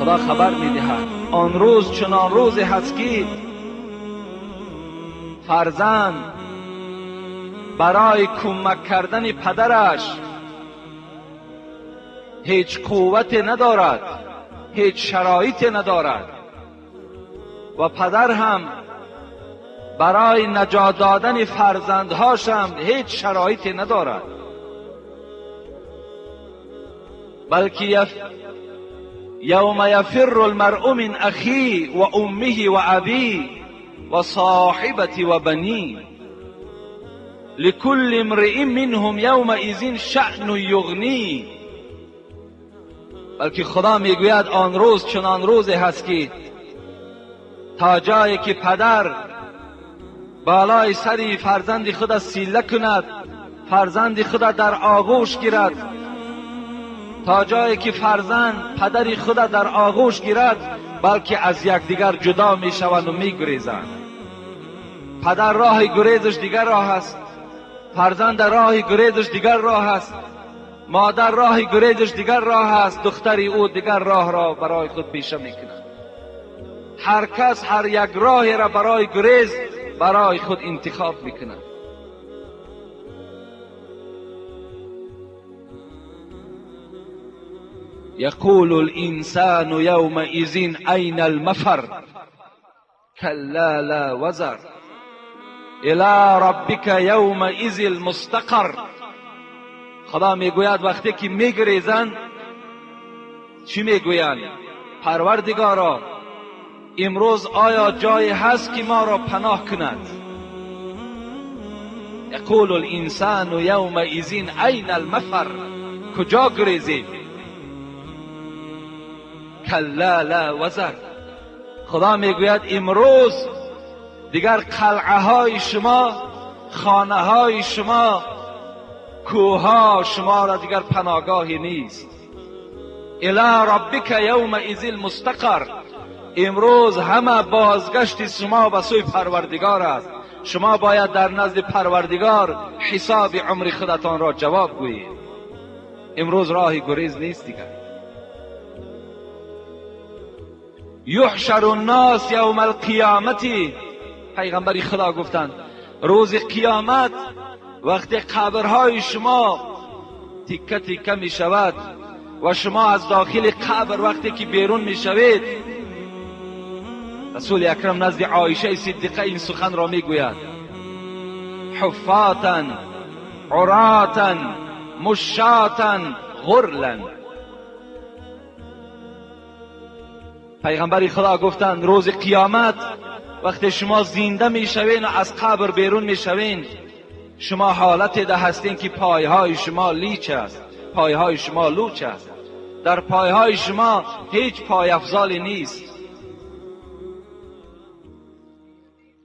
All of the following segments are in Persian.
خدا خبر میدهد آن روز چنان روزی هست که فرزند برای کمک کردن پدرش هیچ قوت ندارد، هیچ شرایطی ندارد و پدر هم برای نجات دادن فرزندهاش هم هیچ شرایطی ندارد، بلکه یوم یفر المرء من اخی و امه و ابی و صاحبتی و بنی لكل امرئ منهم یومئذ شأن یغنی. بلکه خدا میگوید آن روز چنان روزی هست که تا جایی که پدر بالای سری فرزند خود سیله کند، فرزند خود در آغوش گیرد، تا جایی که فرزند پدر خود در آغوش گیرد، بلکه از یکدیگر جدا می شوند و می گریزند. پدر راه گریزش دیگر راه است، فرزند راه گریزش دیگر راه است، مادر راه گریزش دیگر راه است، دختری او دیگر راه را برای خود پیشه می کند. هر کس هر یک راهی را برای گریز برای خود انتخاب می کند. یقول الانسان یومئذ این المفر کلا لا وزر الی ربک یومئذ المستقر. خدا میگوید وقتی که میگریزند چی میگویند؟ پروردگارا امروز آیا جای هست که ما را پناه کند؟ یقول الانسان یومئذ این المفر، کجا گریزیم؟ کلا لا وزر. خدا میگوید امروز دیگر قلعه های شما، خانه های شما، کوه ها شما را دیگر پناهگاهی نیست. الی ربک یومئذ المستقر. امروز همه بازگشت شما به سوی پروردگار است. شما باید در نزد پروردگار حساب عمر خودتان را جواب گویید. امروز راه گریز نیست دیگر. یحشر الناس یوم القیامت. پیغمبر خدا گفتند روز قیامت وقتی قبرهای شما تیکه تیکه می شود و شما از داخل قبر وقتی که بیرون می شوید، رسول اکرم نزد عایشه صدیقه این سخن را می گوید: حفاتا عراتا مشاتا غرلا. پیغمبر خدا گفتند روز قیامت وقتی شما زنده می شوین و از قبر بیرون می شوین، شما حالت ده هستین که پایهای شما لیچ است، پایهای شما لوچ است، در پایهای شما هیچ پای افضالی نیست.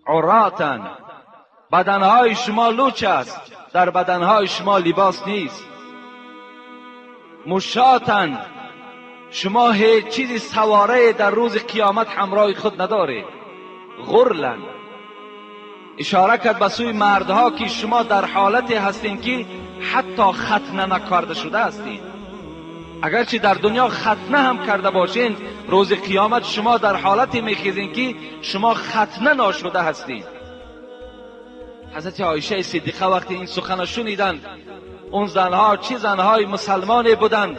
عراتا، بدنهای شما لوچ است، در بدنهای شما لباس نیست. مشاتا، شما هیچ چیزی سواره در روز قیامت همراه خود ندارید. غرلا، اشاره کرد به سوی مردها که شما در حالتی هستین که حتی ختنه نکرده شده هستین. اگرچه در دنیا ختنه هم کرده باشین، روز قیامت شما در حالتی میخیزین که شما ختنه ناشده هستین. حضرت عایشه صدیقه وقتی این سخن شنیدند، اون زنها چه زنهای مسلمانی بودند،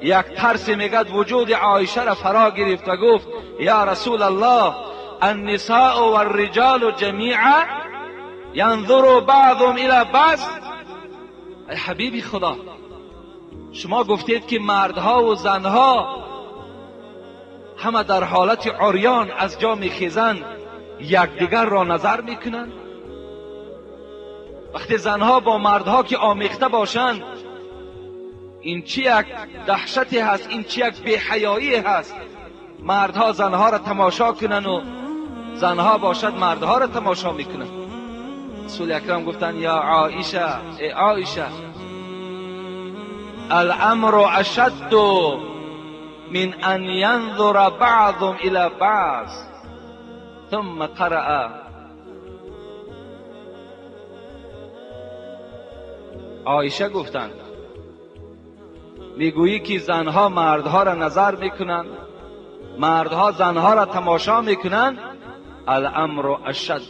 یک ترس میگد وجود عایشه را فرا گرفت و گفت: یا رسول الله، النساء والرجال جمیعا ينظر بعضهم الى بعض. ای حبیبی خدا، شما گفتید که مردها و زنها همه در حالت عریان از جا میخیزند، یکدیگر را نظر میکنند. وقتی زنها با مردها که آمیخته باشند، این چی یک دهشتی هست، این چی یک بی‌حیایی هست. مردها زنها را تماشا کنند و زنها باشد مردها را تماشا میکنند. رسول اکرم گفتند: یا عایشه، ای عایشه، الامر اشد من ان ينظر بعضهم الى بعض. ثم قرأ. عایشه گفتند میگویی که زنها مردها را نظر میکنند مردها زنها را تماشا میکنند، الامر اشد.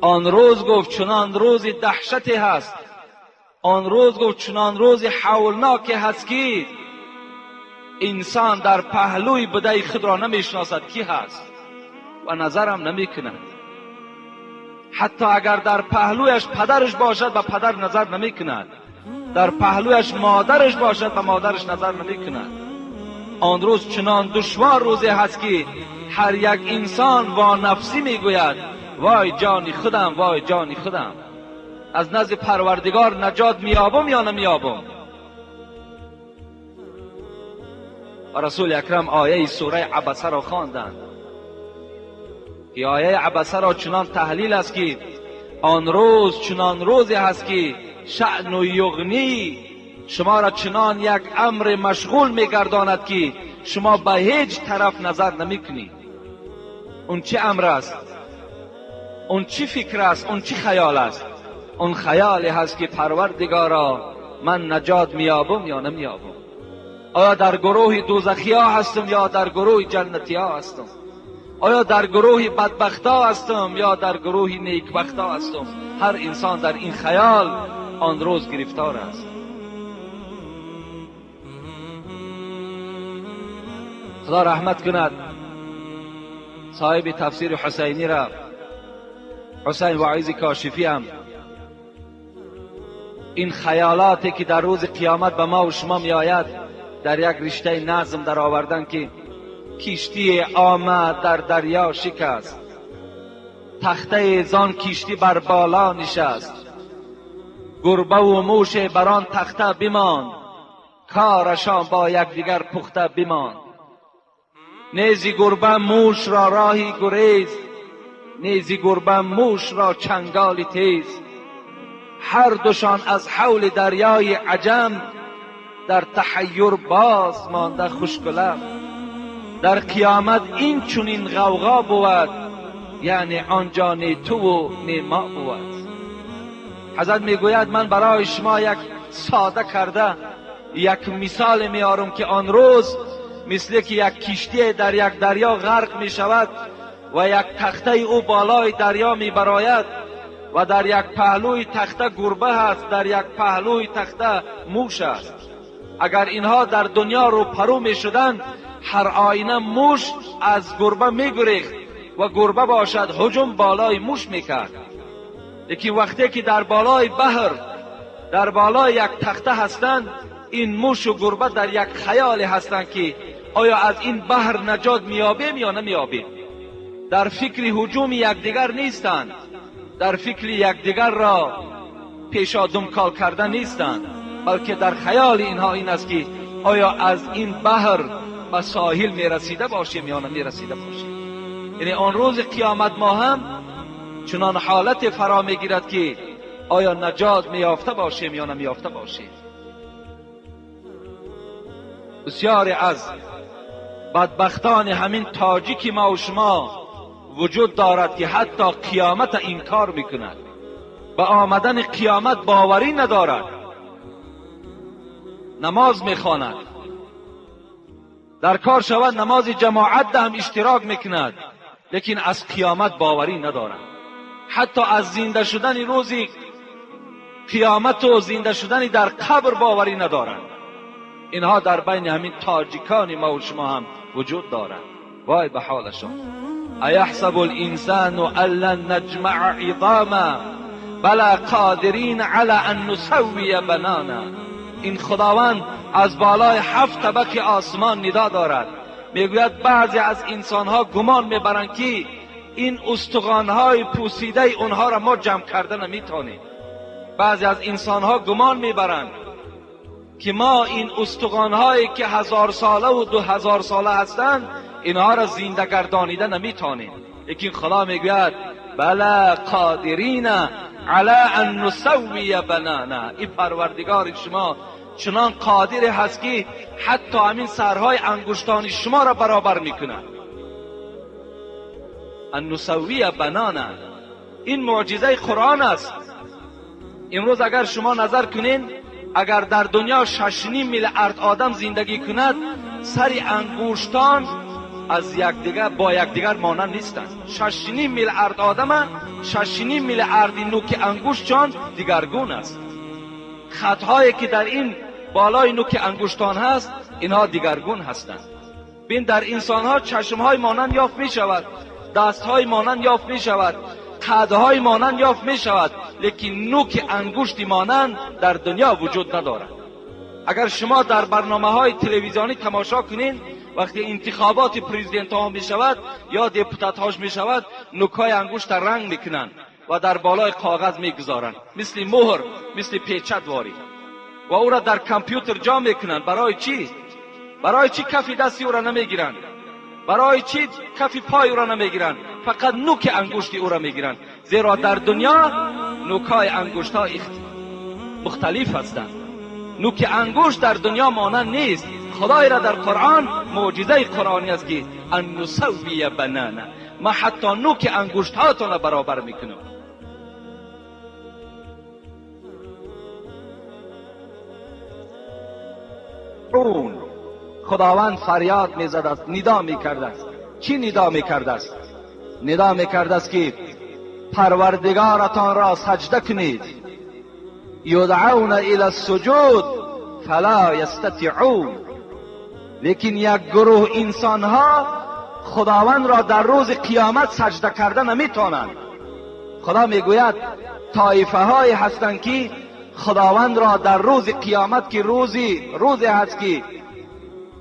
آن روز گفت چنان روز دهشتی هست، آن روز گفت چنان روز هولناکی هست که انسان در پهلوی بدای خود را نمیشناسد کی هست و نظرم نمیکند. حتی اگر در پهلویش پدرش باشد و پدر نظر نمیکند، در پهلویش مادرش باشد و مادرش نظر نمیکند. آن روز چنان دشوار روزی هست که هر یک انسان با نفسی میگوید وای جانی خودم، وای جانی خودم. از نزد پروردگار نجات میابم یا نمیابم؟ و رسول اکرم آیه سوره عبسه را خواندند که آیه عبسه را چنان تحلیل است که آن روز چنان روزی هست که شأن و یغنی شما را چنان یک امر مشغول میگرداند که شما به هیچ طرف نظر نمیکنید. اون چه امر است؟ اون چی فکر است؟ اون چی خیال است؟ اون خیالی هست که پروردگارا من نجات میابم یا نمیابم؟ آیا در گروه دوزخی ها هستم یا در گروه جنتی ها هستم؟ آیا در گروه بدبخت ها هستم یا در گروه نیکبخت ها هستم؟ هر انسان در این خیال آن روز گرفتار است. خدا رحمت کند صاحب تفسیر حسینی را، حسین واعظ کاشفی هم این خیالاتی که در روز قیامت به ما و شما می آید در یک رشته نظم در آوردن که کشتی آمد در دریا شکست، تخته زان کشتی بر بالا نشست، گربه و موش بران تخته بماند، کارشان با یکدیگر پخته بماند. نیزی گربه موش را راهی گریز، نیزی گربه موش را چنگالی تیز، هر دوشان از حول دریای عجم در تحیر باز مانده خوشگلم. در قیامت این چنین غوغا بود، یعنی آنجا نه تو و نه ما بود. حضرت میگوید من برای شما یک ساده کرده یک مثال میارم که آن روز مثل که یک کشتی در یک دریا غرق می شود و یک تخته او بالای دریا می براید و در یک پهلوی تخته گربه هست، در یک پهلوی تخته موش است. اگر اینها در دنیا رو پرو می شدن، هر آینه موش از گربه می گریخت و گربه باشد هجوم بالای موش می کرد. لیکن وقتی که در بالای بحر در بالای یک تخته هستند، این موش و گربه در یک خیال هستند که آیا از این بحر نجات میابیم یا نمیابیم. در فکر هجوم یکدیگر نیستند، در فکر یکدیگر را پیشا دنبال کردن نیستند، بلکه در خیال اینها این است که آیا از این بحر به ساحل میرسیده باشیم یا نمیرسیده باشیم. یعنی آن روز قیامت ما هم چنان حالت فرا میگیرد که آیا نجات میافته باشیم یا نمیافته باشیم. بسیاری از بدبختان همین تاجیک ما و شما وجود دارد که حتی قیامت انکار میکند، به آمدن قیامت باوری ندارد، نماز میخواند، در کار شود نماز جماعت هم اشتراک میکند، لیکن از قیامت باوری ندارد. حتی از زنده شدن روزی قیامت و زنده شدن در قبر باوری ندارد. اینها در بین همین تاجیکان ما و شما هم وجود دارد. وای به حالشان. ایحسب الانسان ان لن نجمع عظاما بلا قادرین علی ان نسوی بنانا. این خداوند از بالای 7 طبقه آسمان ندا دارد، میگوید بعضی از انسانها گمان میبرند که این استخوانهای پوسیده اونها را ما جمع کرده نمیتونیم. بعضی از انسانها گمان میبرند که ما این استخوانهایی که 1000 ساله و 2000 ساله هستند اینها را زنده گردانیده نمیتونیم. لیکن خدا میگوید بلا قادرین علی ان نسوی بنانا. این پروردگار شما چنان قادر هست که حتی همین سرهای انگشتان شما را برابر میکند. ان نسوی بنانا، این معجزه قرآن است. امروز اگر شما نظر کنین، اگر در دنیا 6.5 میلیارد آدم زندگی کند، سر انگشتان از یکدیگر با یکدیگر مانند نیستند. 6.5 میلیارد آدم، 6.5 میلیارد نوک انگشتان دیگرگون است. خطهایی که در این بالای نوک انگشتان هست اینها دیگرگون هستند. بین در انسانها چشمهای مانند یافت می شود، دستهای مانند یافت می شود، قدهای مانند یافت می شود، لیکن نوک انگشتی مانند در دنیا وجود ندارد. اگر شما در برنامه های تلویزیونی تماشا کنین، وقتی انتخابات پرزیدنت ها می شود یا دپوتات هاش می شود، نوکای انگشت رنگ میکنن و در بالای کاغذ میگذارن، مثل مهر، مثل پیچت واری، و او را در کامپیوتر جا میکنن. برای چی؟ برای چی کف دستی او را نمیگیرن؟ برای چی کف پای او را نمیگیرن؟ فقط نوک انگشتی او را میگیرن، زیرا در دنیا نوکای انگشت ها مختلف هستند. نوک انگشت در دنیا مانند نیست. خدای را در قرآن معجزه قرآنی است که ان نسوی بنانا، ما حتی نوک انگشت هاتون را برابر میکنم. اون خداوند فریاد میزد است، ندا میکرده است. چی ندا میکرده است؟ ندا میکرده است که پروردگارتان را سجده کنید. یدعون الی السجود فلا یستطیعون. لیکن یک گروه انسان ها خداوند را در روز قیامت سجده کرده نمیتونند. خدا میگوید طایفه های هستند که خداوند را در روز قیامت که روزی هست که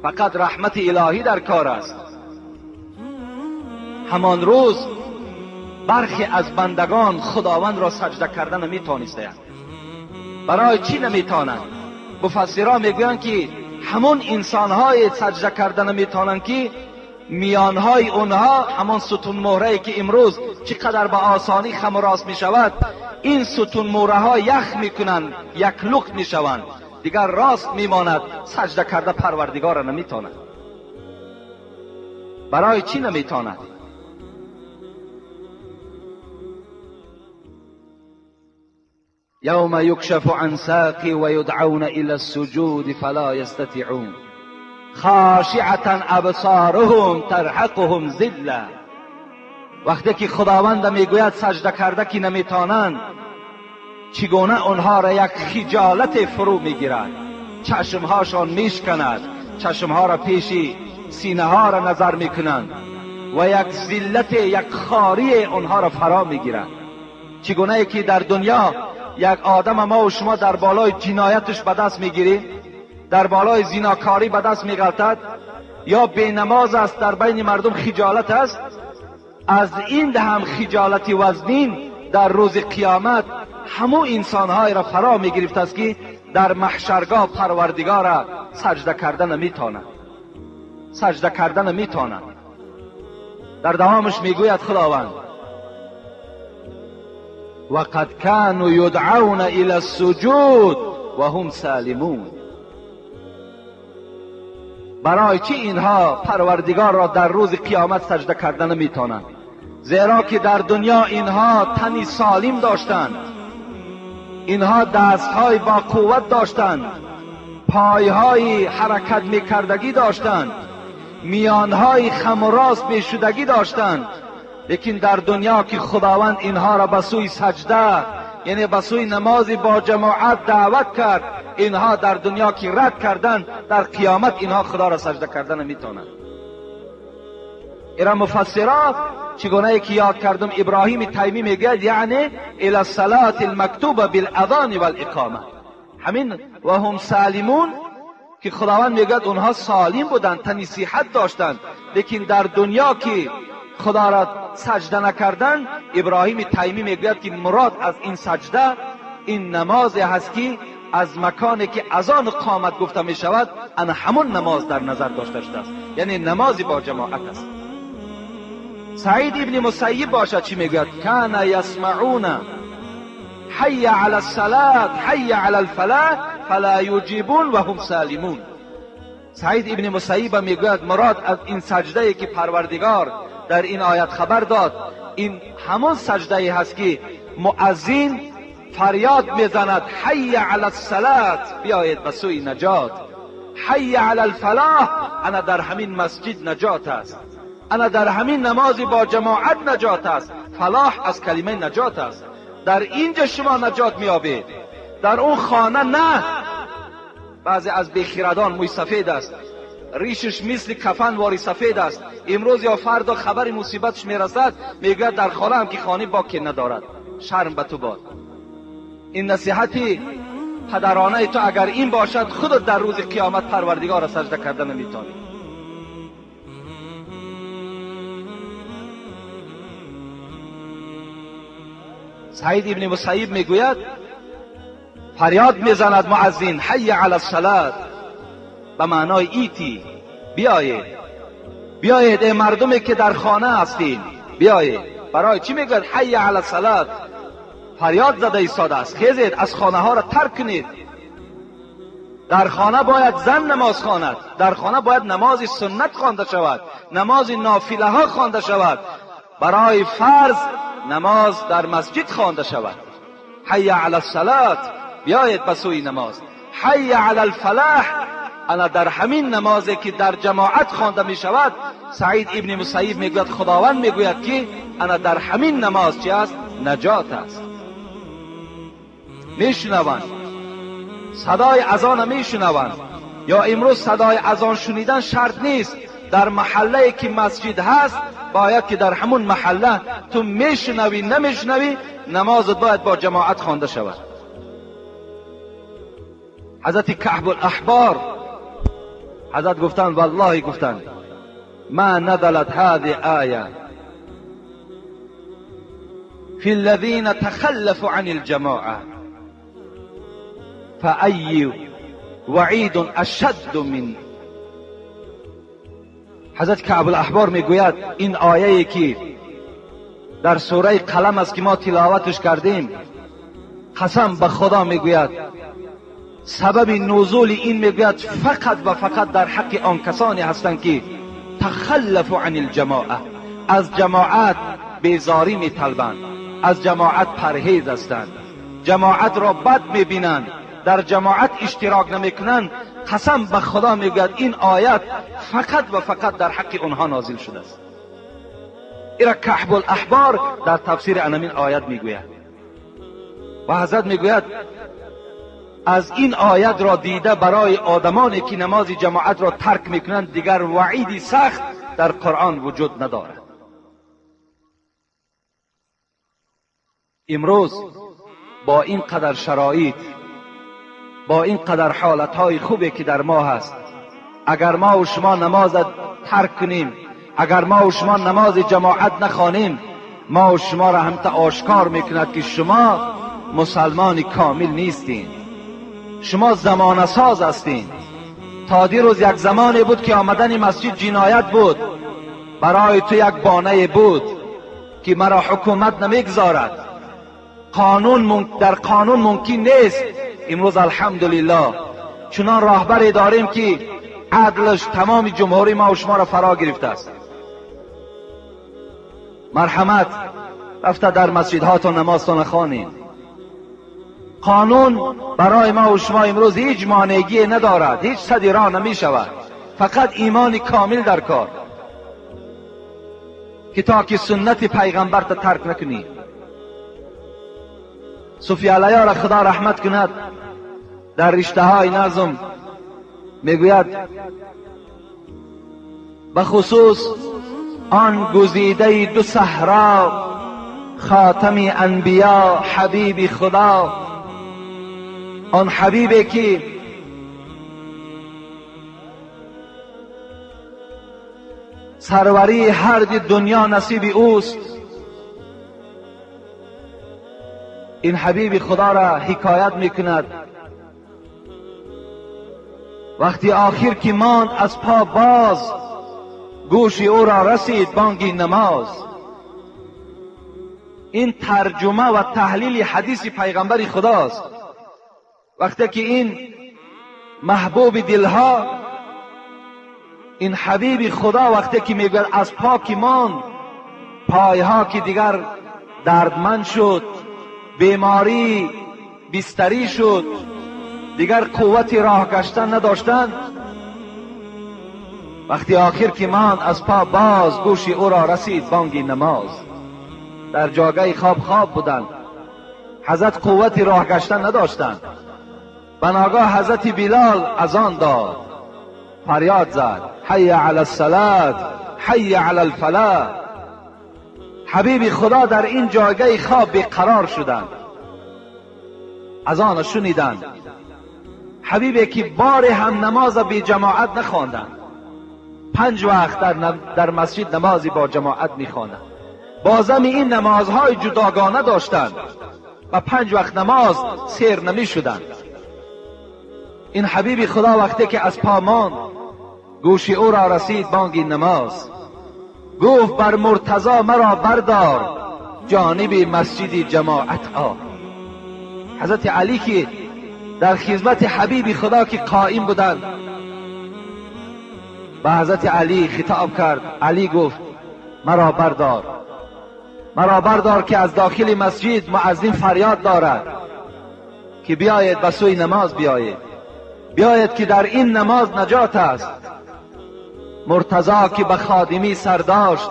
فقط رحمت الهی در کار است، همان روز برخی از بندگان خداوند را سجده کرده نمیتونستند. برای چی نمیتونند؟ مفسران میگویند که همون انسانهای سجده کرده نمیتونند که میانهای اونها همون ستون مهره که امروز چقدر به آسانی خم و راست میشود، این ستون مهره ها یخ میکنند، یک لخت میشوند، دیگر راست میماند. سجده کرده پروردگار را نمیتواند. برای چی نمیتواند؟ یوم یکشف عن ساق و یدعون الی السجود فلا یستطیعون خاشعة ابصارهم ترهقهم ذلة. وقتی که خداوند میگوید سجده کرده که نمیتوانند، چگونه آنها را یک خجالت فرو میگیرد، چشمهاشان میشکند، چشمها را پیش سینه ها را نظر میکنند و یک ذلت، یک خاری آنها را فرا میگیرد. چگونه که در دنیا یک آدم ما و شما در بالای جنایتش به دست میگیریم، در بالای زیناکاری به دست میغلطد، یا بینماز است، در بین مردم خجالت است، از این هم خجالت وزنین در روز قیامت همو انسانهای را فرا میگرفت است که در محشرگاه پروردگار را سجده کردن نمیتواند. سجده کردن نمیتواند. در دوامش میگوید خداوند وقد كانوا يدعون الى السجود وهم سالمون. برای چی اینها پروردگار را در روز قیامت سجده کردن نمیتونند؟ زیرا که در دنیا اینها تنی سالم داشتند، اینها دستهای با قوت داشتند، پایهای حرکت میکردگی داشتند، میانهای خم و راست میشدگی داشتند. لیکن در دنیا که خداوند اینها را به سوی سجده، یعنی به سوی نماز با جماعت دعوت کرد، اینها در دنیا که رد کردن، در قیامت اینها خدا را سجده کردن نمیتونند. ایرا مفسرات چگونه که یاد کردم ابراهیم تیمی میگه یعنی الى الصلاه المکتوبه بالاذان والاقامه، همین و هم سالمون که خداوند میگه اونها سالم بودند، تنی صحت داشتند، لیکن در دنیا که خدا را سجده نکردن، ابراهیم تیمی میگوید که مراد از این سجده این نماز هست که از مکانی که اذان قامت گفته می شود ان همون نماز در نظر داشته است، یعنی نمازی با جماعت است. سعید ابن مسیب باشد چی میگوید؟ کان یسمعون حی علی الصلاة حی علی الفلاح فلا یجیبون و هم سالمون. سعید ابن مسیب میگوید مراد از این سجده که پروردگار در این آیت خبر داد، این همون سجده هست که مؤذن فریاد میزند حی علی الصلاة، بیایید به سوی نجات، حی علی الفلاح، انا در همین مسجد نجات است، انا در همین نمازی با جماعت نجات است. فلاح از کلمه نجات است. در اینجا شما نجات میابید، در اون خانه نه. بعضی از بیخیردان موی سفید است، ریشش مثل کفن واری سفید است، امروز یا فردا خبر مصیبتش میرسد میگه در خانه هم که خانه باکی ندارد. شرم به تو باد. این نصیحتی پدرانه تو اگر این باشد، خودت در روز قیامت پروردگار را سجده کرده نمیتونی. سعید ابن مسیب میگوید فریاد میزند مؤذن حی علی الصلاة، به معنای ایتی، بیایید بیایید ای مردمی که در خانه هستین بیایید. برای چی میگوید حی علی الصلاة؟ فریاد زده ایستاده است خیزید از خانه ها را ترک کنید. در خانه باید زن نماز خواند، در خانه باید نماز سنت خوانده شود، نماز نافله ها خوانده شود. برای فرض نماز در مسجد خوانده شود. حی علی الصلاة، بیایید به سوی نماز. حی علی الفلاح، انا در همین نمازی که در جماعت خوانده می شود، سعید ابن مسیب میگوید خداوند میگوید که انا در همین نماز چی است؟ نجات است. میشنوند صدای اذان میشنوند. یا امروز صدای اذان شنیدن شرط نیست، در محله که مسجد هست باید که در همون محله تو میشنوی نمیشنوی نمازت باید با جماعت خوانده شود. حضرت کعب الاحبار حضرت گفتند والله گفتند ما نزلت هذه آیه فی الذین تخلفوا عن الجماعه فأی وعید اشد من. حضرت کعب الاحبار میگوید این آیه که در سوره قلم است که ما تلاوتش کردیم، قسم به خدا میگوید سبب نزول این میگوید فقط و فقط در حق آن کسانی هستند که تخلفوا عن الجماعه، از جماعت بیزاری میطلبند، از جماعت پرهیز هستند، جماعت را بد میبینند، در جماعت اشتراک نمیکنند. قسم به خدا میگوید این آیت فقط و فقط در حق اونها نازل شده است. ایرا کعب الاحبار در تفسیر همین آیت میگوید و حضرت میگوید از این آیت را دیده برای آدمانی که نماز جماعت را ترک میکنند دیگر وعیدی سخت در قرآن وجود ندارد. امروز با این قدر شرایط، با این قدر حالتهای خوبی که در ما هست، اگر ما و شما نماز ترک کنیم، اگر ما و شما نماز جماعت نخوانیم، ما و شما را هم آشکار میکند که شما مسلمان کامل نیستین، شما زمانه ساز هستین. تا دیروز یک زمانی بود که آمدن مسجد جنایت بود، برای تو یک بانه بود که مرا حکومت نمیگذارد، در قانون ممکن نیست. امروز الحمدلله چنان راهبری داریم که عدلش تمام جمهوری ما و شما را فرا گرفته است. مرحمت، رفته در مسجدهاتون نمازتون خوانین. قانون برای ما و شما امروز هیچ مانعی ندارد، هیچ صدی راه نمی شود، فقط ایمان کامل در کار که تا که سنت پیغمبر تا ترک نکنی. صوفی علیه را خدا رحمت کند در رشته های نظم میگوید به خصوص آن گزیده دو صحرا خاتم انبیا حبیب خدا، آن حبیبی که سروری هر دنیا نصیب اوست. این حبیب خدا را حکایت میکند وقتی آخر که ماند از پا باز، گوش او را رسید بانگی نماز. این ترجمه و تحلیل حدیث پیغمبر خداست. وقتی که این محبوب دلها، این حبیب خدا وقتی که میگوید از پا که ماند، پایها که دیگر دردمند شد، بیماری بستری شد، دیگر قوت راه گشتن نداشتند، وقتی آخر که ماند از پا باز، گوشی او را رسید بانگ نماز. در جاگه خواب بودند، حضرت قوت راه گشتن نداشتند. بناگاه حضرت بلال اذان داد، فریاد زد حی علی الصلاة حی علی الفلاح. حبیب خدا در این جاگه خواب بیقرار شدند، اذان شنیدند. حبیبی که بار هم نماز بی جماعت نخواندند، 5 وقت در مسجد نمازی با جماعت میخواندند. بازم این نمازهای جداگانه داشتند و 5 وقت نماز سیر نمی شدند. این حبیب خدا وقتی که از پا ماند، گوش او را رسید بانگ نماز. گفت بر مرتضی مرا بردار، جانب مسجد جماعت آ. حضرت علی که در خدمت حبیب خدا که قائم بودند، با حضرت علی خطاب کرد. علی گفت مرا بردار، مرا بردار که از داخل مسجد مؤذن فریاد دارد که بیاید به سوی نماز بیاید که در این نماز نجات است. مرتضی که به خادمی سر داشت،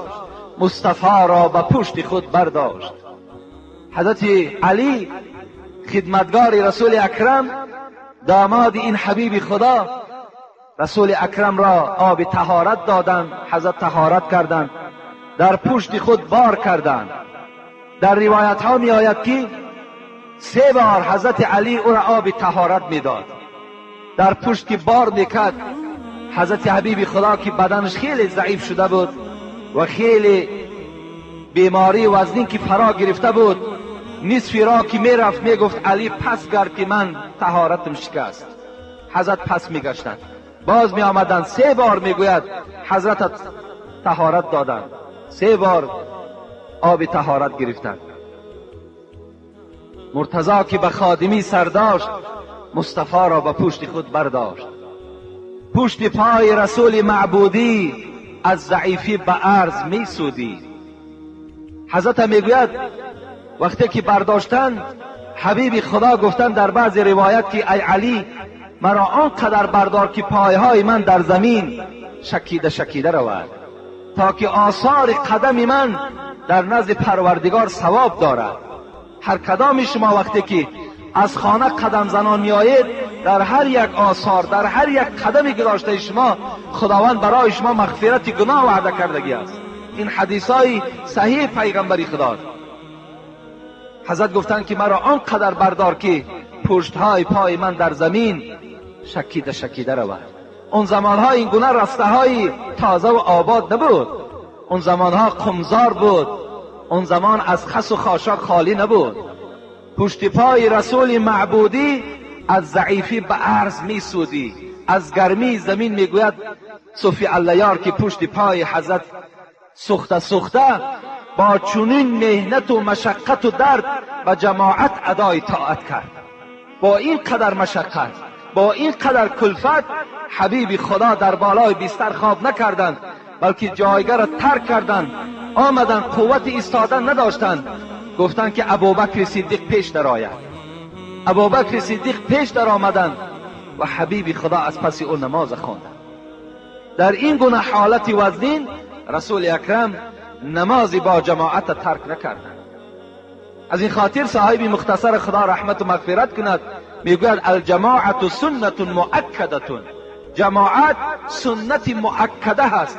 مصطفی را به پشت خود برداشت. حضرت علی خدمتگار رسول اکرم، داماد این حبیب خدا، رسول اکرم را آب طهارت دادند. حضرت طهارت کردند، در پشت خود بار کردند. در روایت ها می آید که 3 بار حضرت علی او را آب طهارت می داد. در پشت که بار میکرد، حضرت حبیب خدا که بدنش خیلی ضعیف شده بود و خیلی بیماری وزنی که فرا گرفته بود، نصف را که میرفت میگفت علی پس گرد که من طهارتم شکست. حضرت پس میگشتند، باز می آمدند، 3 بار میگوید حضرت طهارت دادند، 3 بار آب طهارت گرفتند. مرتضی که به خادمی سر داشت، مصطفی را به پشت خود برداشت. پشت پای رسول معبودی، از ضعیفی به عرض می سودی. حضرت میگوید وقتی که برداشتن، حبیب خدا گفتن در بعض روایت که ای علی، مرا آنقدر بردار که پایهای من در زمین شکیده رود، تا که آثار قدم من در نزد پروردگار ثواب دارد. هر کدام شما وقتی که از خانه قدم زنان می آید، در هر یک آثار، در هر یک قدمی که داشته شما، خداوند برای شما مغفرت گناه وعده کردگی است. این حدیث های صحیح پیغمبری خدا. حضرت گفتند که مرا آنقدر بردار که پشت های پای من در زمین شکیده رود. اون زمان ها این گونه رسته های تازه و آباد نبود. اون زمان ها قمزار بود. اون زمان از خس و خاشاک خالی نبود. پشت پای رسول معبودی از ضعیفی به عرض می سودی. از گرمی زمین میگوید صوفی اللیار که پشت پای حضرت سخته با چنین مهنت و مشقت و درد و جماعت ادای طاعت کرد. با این قدر مشقت، با این قدر کلفت، حبیب خدا در بالای بستر خواب نکردند، بلکه جایگاه را ترک کردند. آمدن، قوت ایستادن نداشتند. گفتند که ابوبکر صدیق پیش در آید. ابوبکر صدیق پیش در آمدند و حبیب خدا از پس او نماز خواندند. در این گونه حالت وزنین رسول اکرم نمازی با جماعت ترک نکردند. از این خاطر صاحب مختصر خدا رحمت و مغفرت کند میگوید الجماعت سنت مؤکده. جماعت سنت مؤکده هست.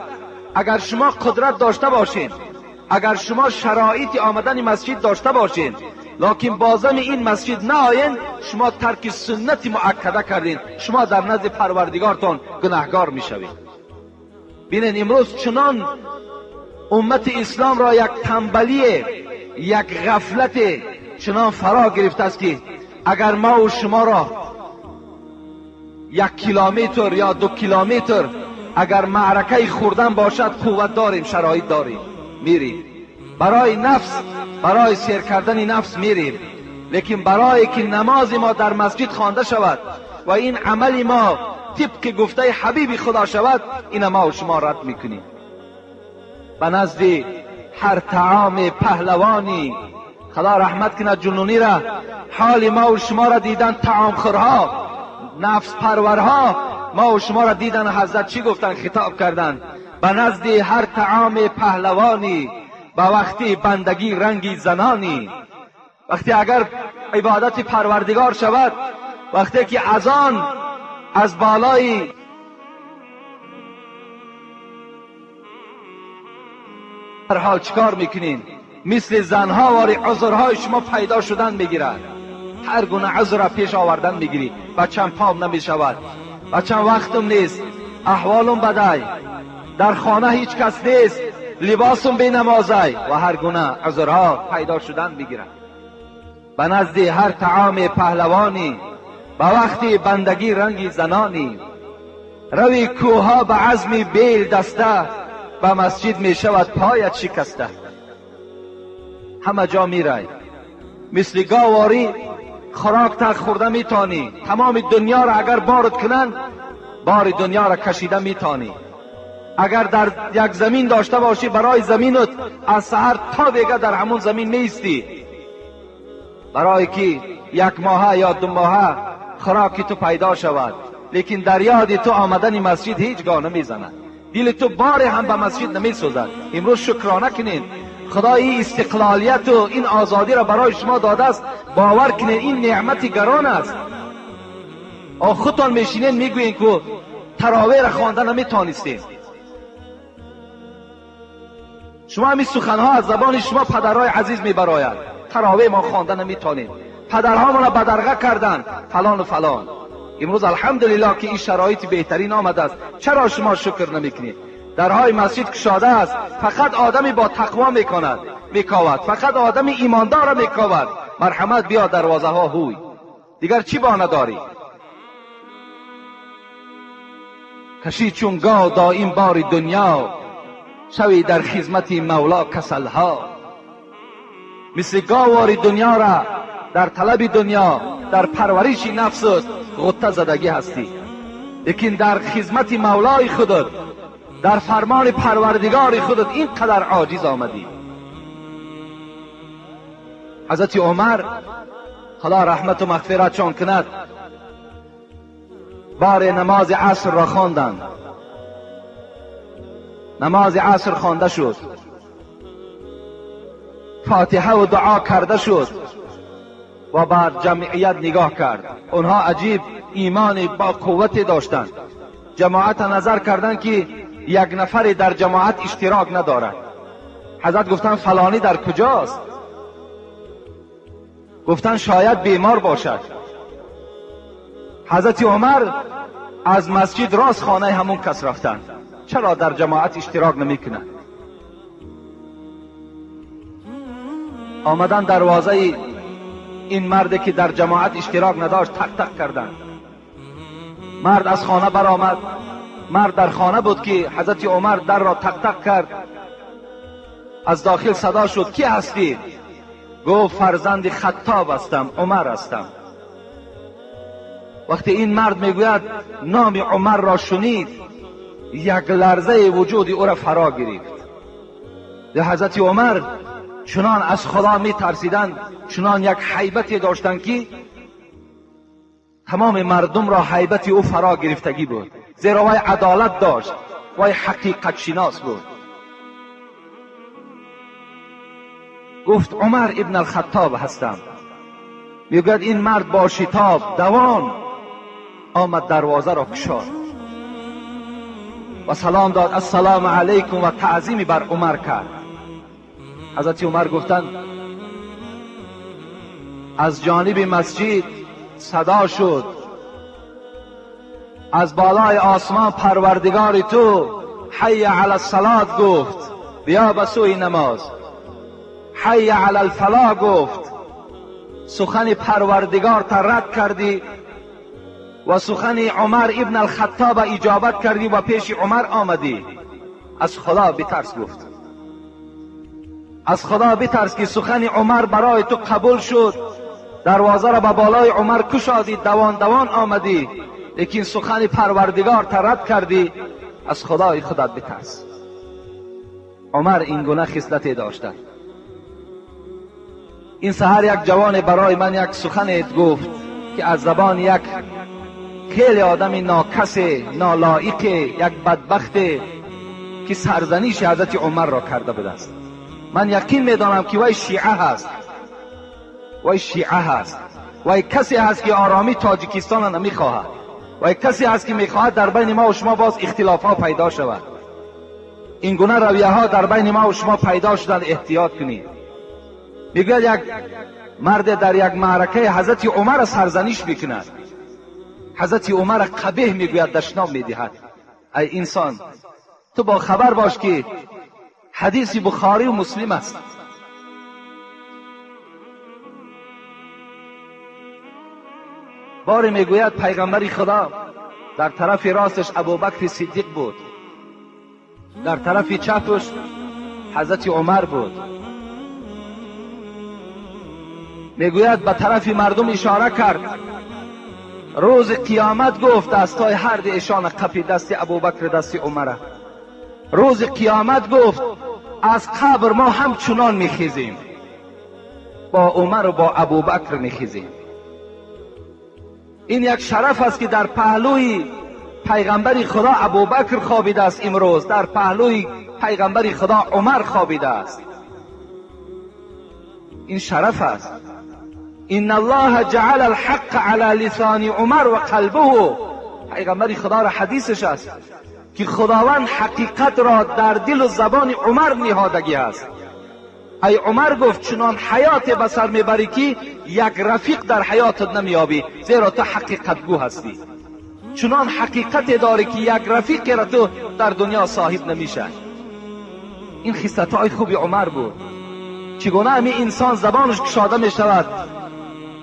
اگر شما قدرت داشته باشین، اگر شما شرایط آمدن مسجد داشته باشین، لکن بازم این مسجد نآیین، شما ترک سنت مؤکده کردین، شما در نزد پروردگارتان گناهگار میشوید. ببینید امروز چنان امت اسلام را یک تنبلی، یک غفلت چنان فرا گرفته است که اگر ما و شما را 1 کیلومتر یا 2 کیلومتر اگر معرکه خوردن باشد، قوت داریم، شرایط داریم، میریم برای نفس، برای سیر کردن نفس میریم. لیکن برای که نماز ما در مسجد خوانده شود و این عمل ما طبق گفته حبیب خدا شود، این ما و شما رد میکنیم. به نزد هر طعام پهلوانی، خدا رحمت کند جنونی را، حال ما و شما را دیدن طعام خورها، نفس پرورها ما و شما را دیدن حضرت چی گفتن؟ خطاب کردند به نزد هر طعام پهلوانی، به وقتی بندگی رنگی زنانی. وقتی اگر عبادت پروردگار شود، وقتی که اذان از بالای هر حال چیکار میکنین؟ مثل زنها واری عذرهای شما پیدا شدن میگیرد، هر گونه عذر را پیش آوردن میگیری. بچم پام نمیشود، بچم وقتم نیست، احوالم بدای، در خانه هیچ کس نیست، لباسم بی نمازای و هر گونه عذرها پیدا شدن میگیرد. به نزد هر طعام پهلوانی، به وقتی بندگی رنگی زنانی. روی کوها به عزم بیل دسته، به مسجد می شود پایت شکسته. همه جا می رای، مثل گاواری خوراک تک خورده می تانی. تمام دنیا را اگر بارد کنن، بار دنیا را کشیده می تانی. اگر در یک زمین داشته باشی، برای زمینت از سحر تا دیگه در همون زمین نیستی، برای که یک ماه یا 2 ماه خوراکی تو پیدا شود. لیکن در یاد تو آمدن مسجد هیچگاه نمیزند، دل تو بار هم به مسجد نمیسوزد. امروز شکرانه کنین، خدا این استقلالیت و این آزادی را برای شما داده است. باور کنین این نعمت گران است. خودتان میشینین میگوین که تراویح را خوانده نمیتانستین. شما همین سخنها از زبان شما پدرهای عزیز میبراید، تراویح ما خوانده نمیتونیم، پدرها ما را بدرقه کردند فلان و فلان. امروز الحمدلله که این شرایط بهترین آمده است، چرا شما شکر نمیکنید؟ درهای مسجد گشاده است، فقط آدمی با تقوا میکاود، فقط آدمی ایماندار میکاود. مرحمت بیا دروازه ها هوی، دیگر چی بانه داری؟ کشی چون گاو دائم بار دنیا، شوی در خدمت مولا کسلها. مثل گاواری دنیا را در طلب دنیا، در پرورش نفست غطه زدگی هستی، لیکن در خدمت مولای خودت، در فرمان پروردگار خودت اینقدر عاجز آمدی. حضرت عمر خدا رحمت و مغفرتشان کند، بار نماز عصر را خواندند. نماز عصر خوانده شد، فاتحه و دعا کرده شد و بر جمعیت نگاه کرد. اونها عجیب ایمان با قوت داشتند. جماعت نظر کردند که یک نفر در جماعت اشتراک ندارد. حضرت گفتند فلانی در کجاست؟ گفتند شاید بیمار باشد. حضرت عمر از مسجد راست خانه همون کس رفتند. چرا در جماعت اشتراک نمی کنند؟ آمدن دروازه این مرد که در جماعت اشتراک نداشت تق تق کردند. مرد از خانه برآمد. مرد در خانه بود که حضرت عمر در را تق تق کرد. از داخل صدا شد کی هستی؟ گفت فرزند خطاب هستم، عمر هستم. وقتی این مرد میگوید نام عمر را شنید، یک لرزه وجود او را فرا گرفت. حضرت عمر چنان از خدا می ترسیدند، چنان یک هیبتی داشتند که تمام مردم را هیبت او فرا گرفتگی بود، زیرا وای عدالت داشت، وای حقیقت شناس بود. گفت عمر ابن الخطاب هستم. میگوید این مرد با شتاب دوان آمد، دروازه را گشاد و سلام داد، السلام علیکم، و تعظیمی بر عمر کرد. حضرت عمر گفتند از جانب مسجد صدا شد، از بالای آسمان پروردگار تو حی علی الصلاة گفت، بیا به سوی نماز. حی علی الفلاح گفت، سخن پروردگار تا رد کردی و سخن عمر ابن الخطاب اجابت کردی و پیش عمر آمدی. از خدا بترس. گفت از خدا بترس که سخن عمر برای تو قبول شد، دروازه را به بالای عمر کشادی، دوان دوان آمدی، لیکن سخن پروردگار تا رد کردی. از خدای خودت بترس. عمر این گونه خصلتی داشته. این سحر یک جوان برای من یک سخن گفت که از زبان یک خیلی آدم ناکس، نالایق، یک بدبخت که سرزنش حضرت عمر را کرده بوده است. من یقین میدانم که وی شیعه هست، وی شیعه هست، وی کسی هست که آرامی تاجیکستان را نمیخواهد، وی کسی هست که میخواهد در بین ما و شما باز اختلاف ها پیدا شود. این گونه رویه ها در بین ما و شما پیدا شدن، احتیاط کنید. میگوید یک مرد در یک معرکه حضرت عمر سرزنش میکند، حضرت عمر قبیح میگوید، دشنام میدهد. ای انسان، تو با خبر باش که حدیث بخاری و مسلم است. باری میگوید پیغمبر خدا در طرف راستش ابوبکر صدیق بود، در طرف چپش حضرت عمر بود. میگوید به طرف مردم اشاره کرد، روز قیامت گفت دستای هر دی ایشان قپی، دست ابوبکر دست عمر. روز قیامت گفت از قبر ما هم چنان میخیزیم، با عمر و با ابوبکر میخیزیم. این یک شرف است که در پهلوی پیغمبر خدا ابوبکر خوابیده است، امروز در پهلوی پیغمبر خدا عمر خوابیده است. این شرف است. ان الله جعل الحق على لسان عمر و قلبه. پیغمبر خدا را حدیثش است که خداوند حقیقت را در دل و زبان عمر نهادگی است. ای عمر گفت چنان حیات بسر میبری که یک رفیق در حیاتت نمیابی، زیرا تو حقیقت گو هستی. چنان حقیقت داری که یک رفیق را تو در دنیا صاحب نمیشه. این خصلت های خوب عمر بود. چگونه همی انسان زبانش گشاده میشود،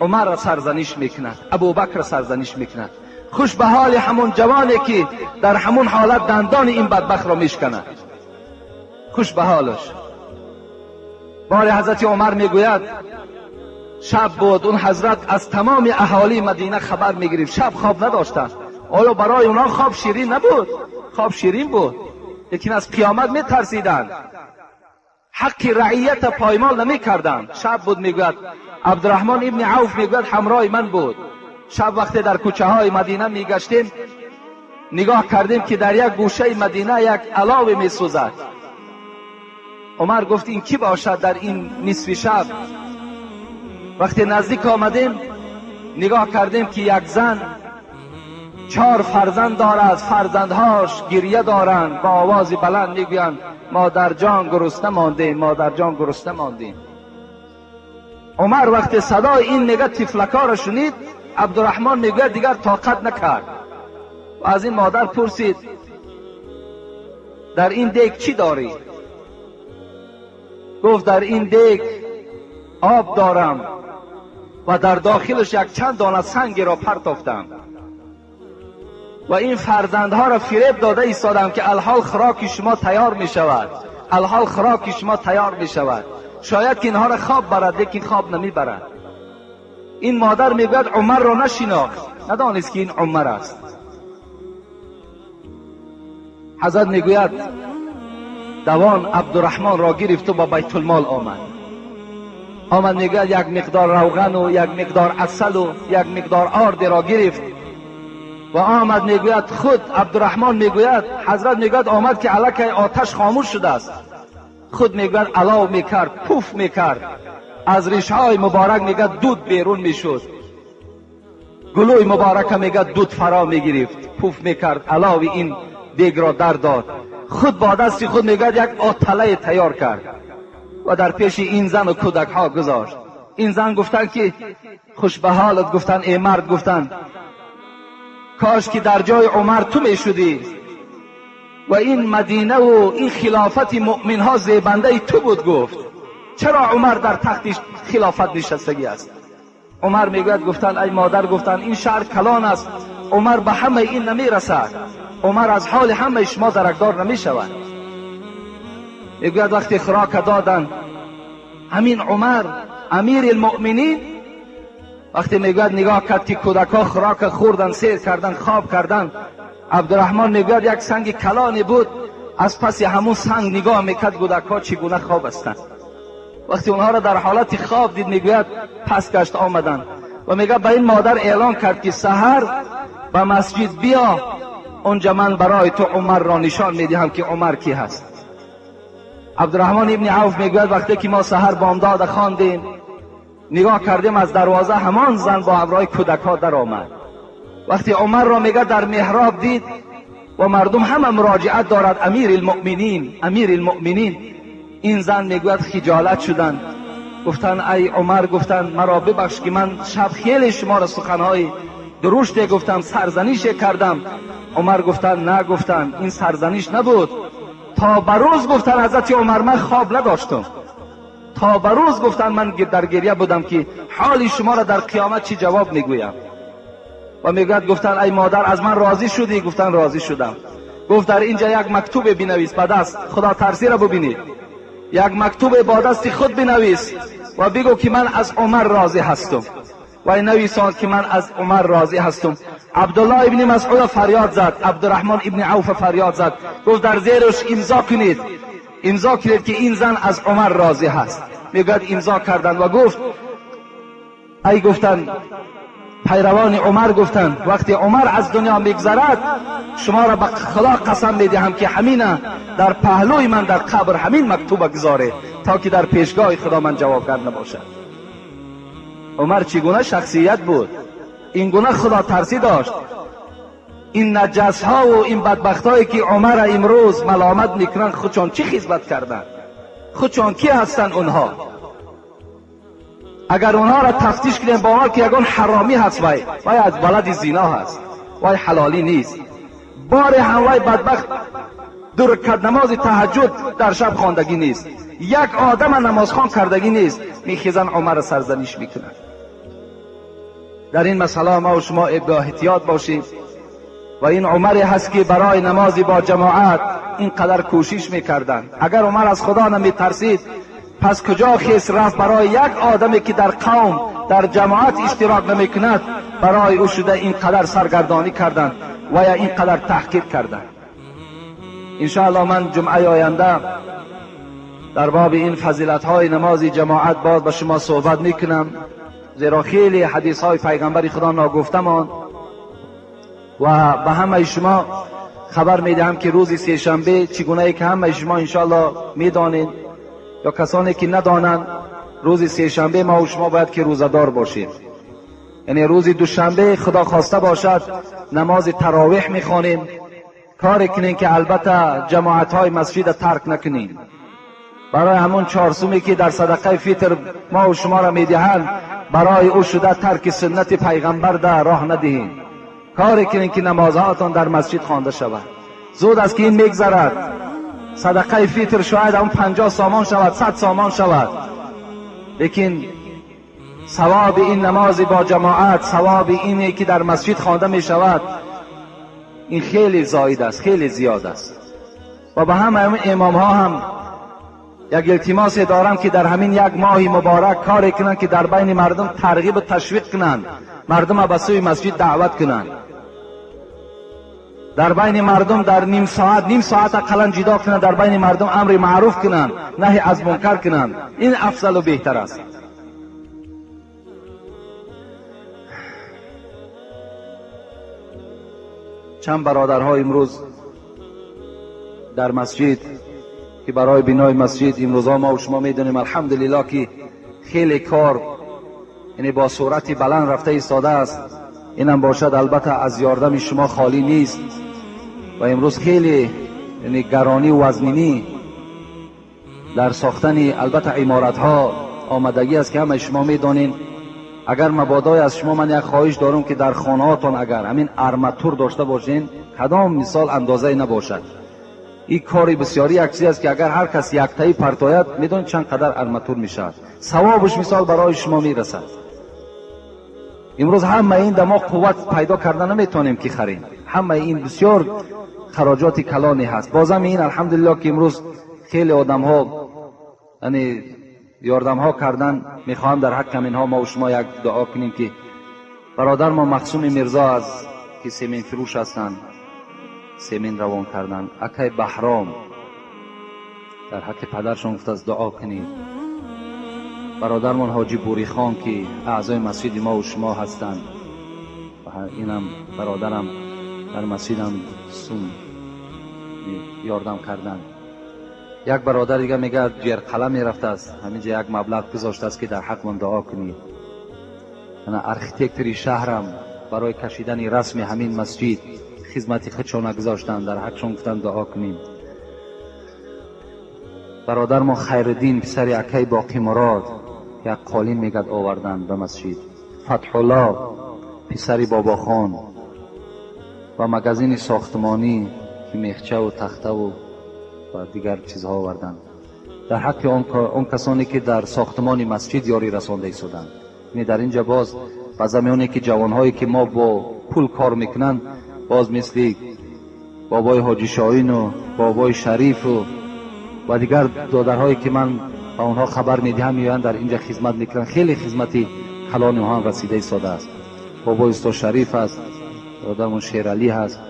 عمر را سرزنش میکند، ابوبکر را سرزنش میکند. خوش به حال همون جوانی که در همون حالت دندان این بدبخت را میشکند، خوش به حالش. بار حضرت عمر میگوید شب بود، اون حضرت از تمام اهالی مدینه خبر میگرفت، شب خواب نداشتند. آیا برای اونا خواب شیرین نبود؟ خواب شیرین بود، لیکن از قیامت میترسیدند، حق رعیت پایمال نمیکردند. شب بود. میگوید عبدالرحمن ابن عوف میگوید همراه من بود. شب وقتی در کوچه های مدینه میگشتیم، نگاه کردیم که در یک گوشه مدینه یک علاوه میسوزد. عمر گفت این کی باشد در این نصف شب؟ وقتی نزدیک آمدیم نگاه کردیم که یک زن 4 فرزند دارد، فرزندهاش گریه دارند، با آواز بلند میگویند مادر جان گرسنه ماندیم، مادر جان گرسنه ماندیم. عمر وقتی صدای این نگاه تفلکا را شنید، عبدالرحمن میگه دیگر طاقت نکرد و از این مادر پرسید در این دیگ چی داری؟ گفت در این دیگ آب دارم و در داخلش یک چند دانه سنگی را پرتافتم و این فرزندها را فریب داده ایستادم که الحال خوراک شما تیار می شود، الحال خوراک شما تیار می شود. شاید که اینها را خواب برد، لیکن خواب نمی برد. این مادر میگوید عمر را نشناخت، ندانست که این عمر است. حضرت میگوید دوان عبدالرحمن را گرفت و با بیت المال آمد میگوید یک مقدار روغن و یک مقدار عسل و یک مقدار آرد را گرفت و آمد. میگوید خود عبدالرحمن میگوید حضرت میگوید آمد که الک آتش خاموش شده است، خود میگوید علاو میکرد، پوف میکرد، از ریشه های مبارک میگوید دود بیرون میشد، گلوی مبارک میگوید دود فرا میگرفت، پوف میکرد، علاوه این دیگ را در داد. خود با دست خود میگوید یک آتله تیار کرد و در پیش این زن و کودک ها گذاشت. این زن گفتن که خوش به حالت، گفتن ای مرد، گفتن کاش که در جای عمر تو میشدی و این مدینه و این خلافت مؤمن ها زیبنده تو بود. گفت چرا عمر در تخت خلافت نشستگی است؟ عمر میگوید گفتن ای مادر، گفتن این شهر کلان است، عمر به همه این نمیرسد، عمر از حال همه شما درکدار نمیشود. میگوید وقتی خوراک دادن همین عمر امیر المؤمنین، وقتی میگوید نگاه کرد که کودکا خوراک خوردن، سیر کردن، خواب کردن، عبدالرحمن میگوید یک سنگ کلانی بود، از پس همون سنگ نگاه میکرد کودکا چگونه خواب هستند. وقتی اونها را در حالت خواب دید میگوید پس گشت آمدن و میگه به این مادر اعلان کرد که سحر به مسجد بیا، اونجا من برای تو عمر را نشان میدهم که عمر کی هست. عبدالرحمن ابن عوف میگوید وقتی که ما سحر بامداد خواندیم، نگاه کردیم از دروازه همان زن با همراه کودک‌ها در آمد. وقتی عمر را میگه در محراب دید و مردم همه مراجعت دارد امیر المؤمنین امیر المؤمنین، این زن میگوید خجالت شدند، گفتن ای عمر، گفتن مرا ببخش که من شب خیلی شما را سخنهای درشت گفتم، سرزنش کردم. عمر گفتن نه، گفتن این سرزنش نبود، تا بروز گفتن حضرت عمر من خواب نداشتم، تا بروز گفتن من در گریه بودم که حال شما را در قیامت چی جواب میگویم. و میگوید گفتن ای مادر از من راضی شدی؟ گفتن راضی شدم. گفت در اینجا یک مکتوب بنویس به دست، خدا ترسی را ببینید، یک مکتوب با دست خود بنویس و بگو که من از عمر راضی هستم. و نویسان که من از عمر راضی هستم. عبدالله ابن مسعود فریاد زد، عبدالرحمن ابن عوف فریاد زد، گفت در زیرش امضا کنید، امضا کنید که این زن از عمر راضی هست. میگوید امضا کردند و گفت ای گفتن پیروان عمر گفتند وقتی عمر از دنیا میگذرد شما را به خدا قسم میدهم که همینه در پهلوی من در قبر همین مکتوب گذاره تا که در پیشگاه خدا من جوابگر نباشد. عمر چگونه شخصیت بود، این گونه خدا ترسی داشت. این نجس ها و این بدبخت هایی که عمر امروز ملامت میکنن خودشان چی خدمت کردن؟ خودشان کی هستن اونها؟ اگر اونها را تفتیش کنیم با ما که یگان حرامی هست، وای از بلد زنا هست، وای حلالی نیست، بار هموای بدبخت دو رکعت نماز تهجد در شب خواندگی نیست، یک آدم نماز خوان کردگی نیست، میخیزن عمر سرزنش میکنن. در این مسئله ما و شما با احتیاط باشیم. و این عمری هست که برای نمازی با جماعت اینقدر کوشش میکردن. اگر عمر از خدا نمیترسید پس کجا خیس رفت برای یک آدمی که در قوم در جماعت اشتراک نمیکند برای او شده اینقدر سرگردانی کردند و یا اینقدر تحقیر کردند. انشاءالله من جمعه آینده در باب این فضیلت های نماز جماعت باز با شما صحبت میکنم، زیرا خیلی حدیث های پیغمبر خدا ناگفتمان و به همه شما خبر میدهم که روز سه‌شنبه چگونه که همه شما انشاءالله میدانید یا کسانی که ندانند، روز سه‌شنبه ما و شما باید که روزدار باشیم. یعنی روز دوشنبه خدا خواسته باشد نماز تراویح میخوانیم، کار کنین که البته جماعت های مسجد ترک نکنین. برای همون چهارسومی که در صدقه فطر ما و شما را میدهند برای او شده ترک سنت پیغمبر در راه ندهین. کار کنین که نمازهاتون در مسجد خوانده شود. زود است که این میگذرد، صدقه فطر شاید اون 50 سامان شود، 100 سامان شود، لیکن ثواب این نماز با جماعت، ثواب اینی که در مسجد خوانده می شود، این خیلی زاید است، خیلی زیاد است. و به همه امام ها هم یک التماس دارم که در همین یک ماه مبارک کار کنند که در بین مردم ترغیب و تشویق کنند، مردم به سوی مسجد دعوت کنند، در بین مردم در نیم ساعت اقلا جدا کنند، در بین مردم امر معروف کنند، نهی از منکر کنند. این افضل و بهتر است. چند برادرها امروز در مسجد که برای بنای مسجد امروزها ما و شما میدونیم الحمدلله که خیلی کار یعنی با صورت بلند رفته ایستاده است. اینم باشد البته از یاردم شما خالی نیست و امروز خیلی یعنی گرانی و وزنینی در ساختن البته عمارت ها آمدگی است که همه شما میدانین. اگر مبادای از شما من یک خواهش دارم که در خانه هاتون اگر همین ارماتور داشته باشین کدام مثال اندازه نباشد. این کاری بسیاری یک چیز است که اگر هر کس یک تایی پرتاید میدونید چند قدر ارماتور میشد، ثوابش مثال برای شما میرسد. امروز همه این دما قوت پیدا کردن نمیتونیم که خریم، همه این بسیار خراجات کلانی هست. بازم این الحمدلله که امروز خیلی آدم ها یعنی یاردم ها کردن. میخوام در حق اینها ما و شما یک دعا کنیم که برادر ما مقسوم میرزا از که سیمین فروش هستند، سیمین روان کردن، اکای بهرام در حق پدرشون گفت از دعا کنید. برادرمان حاجی بوری خان که اعضای مسجد ما و شما هستند و اینم برادرم در مسجدم یاردم کردن. یک برادر دیگه میگه جرقله میرفته است، همینجا یک مبلغ گذاشته است که در حق من دعا کنید. انا ارکیتکتری شهرم برای کشیدن رسم همین مسجد خدمتی خودشان گذاشتن، در حقشون گفتن دعا کنیم. برادر ما خیرالدین پسر اکای باقی مراد یک قالین میگد آوردن به مسجد. فتح الله پسر بابا خان و مگزین ساختمانی که میخچه و تخته و دیگر چیزها آوردن در حق اون کسانی که در ساختمان مسجد یاری رسانده ایستادند. یعنی در اینجا باز و زمانی که جوانهایی که ما با پول کار میکنن، باز مثل بابای حاجی شاهین و بابای شریف و دیگر دادرهایی که من با اونها خبر میدهم میان در اینجا خدمت میکنن، خیلی خدمتی کلان اونها هم رسیده ایستاده است. بابای استا شریف است، دادرمون شیرعلی هست،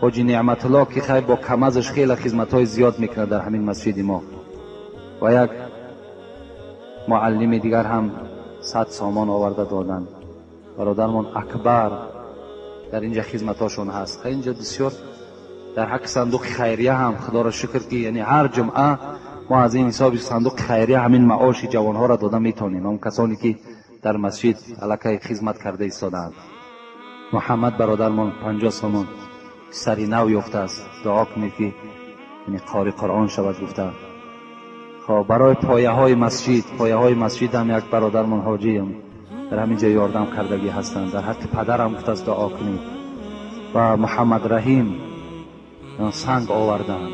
حاجی نعمت الله که خیلی با کم ازش خیلی خدمت‌های زیاد میکنه در همین مسجد ما، و یک معلم دیگر هم 100 سامان آورده دادن. برادرمون اکبر در اینجا خدمتاشون هست. اینجا بسیار در حق صندوق خیریه هم خدا را شکر که یعنی هر جمعه ما از این حساب صندوق خیریه همین معاش جوانها را داده میتونیم، اون کسانی که در مسجد علاقه خدمت کرده ایستادند. محمد برادرمون 50 سامان سری نو یافته است، دعا کنید که یعنی قاری قرآن شود گفته. خب برای پایه های مسجد هم یک برادرمون حاجی هم در همین جای یاردم کردگی هستند، در حق پدرم گفته است دعا کنید. و محمد رحیم سنگ آوردن.